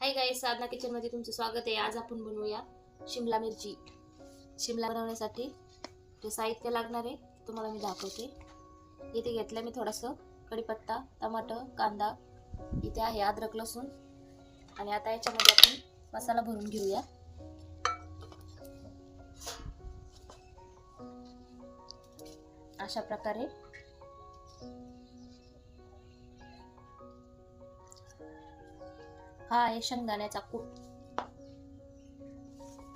Hi guys, साधना kitchen मध्ये तुमचं स्वागत आहे। आज आपण बनवूया शिमला मिरची। शिमला बनवण्यासाठी जे साहित्य लागणार आहे तुम्हाला मी दाखवते। इथे घेतलं मी थोडंसं कढीपत्ता, टमाटर, कांदा, इथे आहे अद्रक, लसूण आणि आता याच्यामध्ये आपण मसाला भरून घेऊया। अशा प्रकारे हा आहे शेंगदाण्याचा कूट।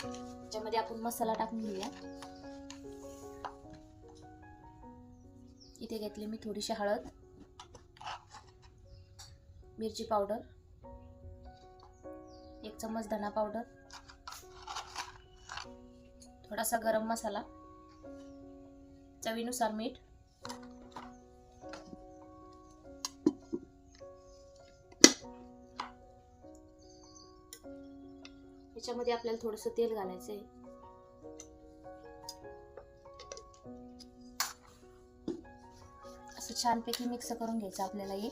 त्याच्यामध्ये आपण मसाला टाकून घेऊया। इथे घेतली मी थोडीशी हळद, मिरची पावडर, 1 चम्मच धना पावडर, थोडासा गरम मसाला, चवीनुसार मीठ, याच्यामध्ये आपल्याला थोडंसं तेल घालायचं आहे। असं छानपैकी मिक्स करून घ्यायचं आपल्याला हे।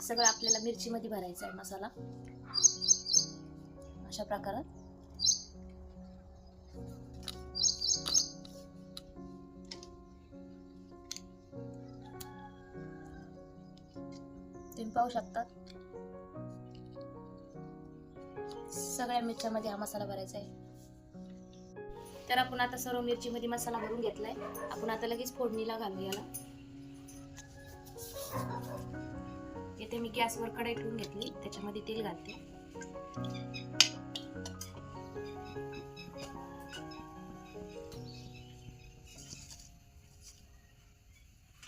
सगळं आपल्याला मिरची मध्ये भरायचं आहे मसाला। अशा प्रकारे तुम्ही पाहू शकता सगळ्या मिरच्यामध्ये हा मसाला भरायचा आहे। तर आपण आता सर्व मिरची मध्ये मसाला भरून घेतलाय। आपण आता लगेच फोडणीला घालू याला। इथे मी गॅसवर कढई ठेवून घेतली, त्याच्यामध्ये तेल घालते।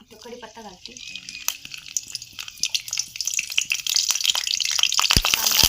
इथे कढीपत्ता घालते, कांदा,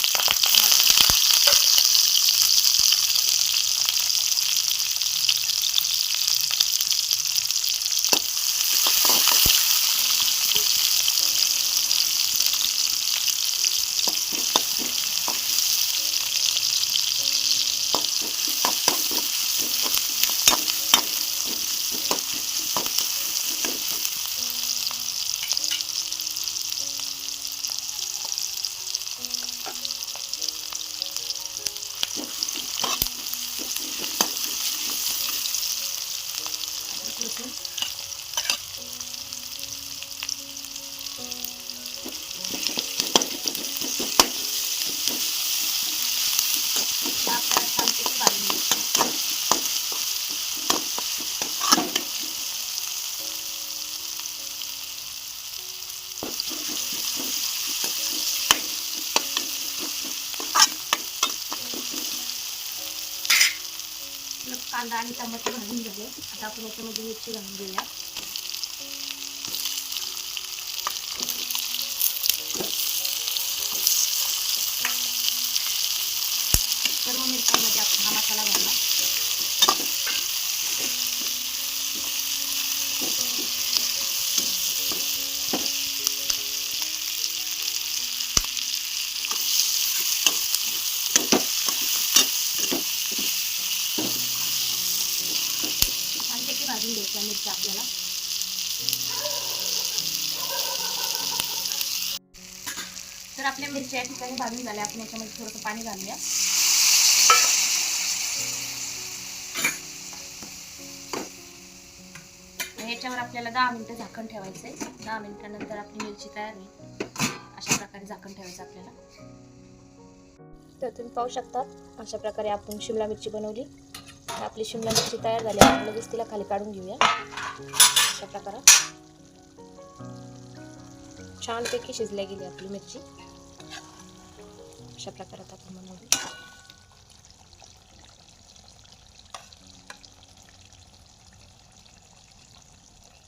कांदा आणि टमाटर भाजून झाले। आता आपण याच्यामध्ये मिरची घालून घेऊया। सर्व मिरच्यांमध्ये आपण हा मसाला घालला। भाजून घ्यायच्या मिरच्या आपल्याला। तर आपल्या मिरच्या या ठिकाणी भाजून झाल्या। आपण याच्यामध्ये थोडंसं पाणी घालूया। याच्यावर आपल्याला 10 मिनिटं झाकण ठेवायचंय। 10 मिनिटांनंतर आपली मिरची तयार होईल। अशा प्रकारे झाकण ठेवायचं आपल्याला। तर तुम्ही पाहू शकता अशा प्रकारे आपण शिमला मिरची बनवली। आपली शिमला मिरची तयार झाली। आपण लगेच तिला खाली काढून घेऊया। अशा प्रकारे छानपैकी शिजल्या गेली आपली मिरची। अशा प्रकारे आपण बनवली।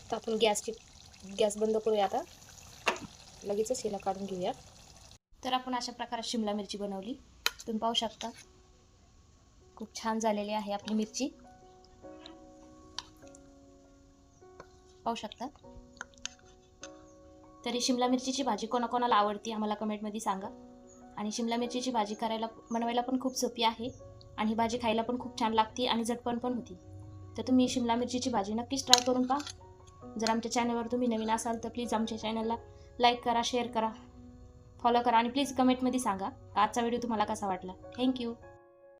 तर आपण गॅस बंद करूया। आता लगेचच हिला काढून घेऊया। तर आपण अशा प्रकारे शिमला मिरची बनवली। तुम्ही पाहू शकता खूप छान झालेली आहे आपली मिरची। पाहू शकता तरी शिमला मिरचीची भाजी कोणाकोणाला आवडते आम्हाला कमेंटमध्ये सांगा. आणि शिमला मिरचीची भाजी बनवायला पण खूप सोपी आहे आणि ही भाजी खायला पण खूप छान लागते आणि झटपट पण होती. तर तुम्ही शिमला मिरचीची भाजी नक्कीच ट्राय करून पहा. जर आमच्या चॅनलवर तुम्ही नवीन असाल तर प्लीज आमच्या चॅनलला लाईक करा, शेअर करा, फॉलो करा आणि प्लीज कमेंटमध्ये सांगा आजचा व्हिडिओ तुम्हाला कसा वाटला. थँक्यू.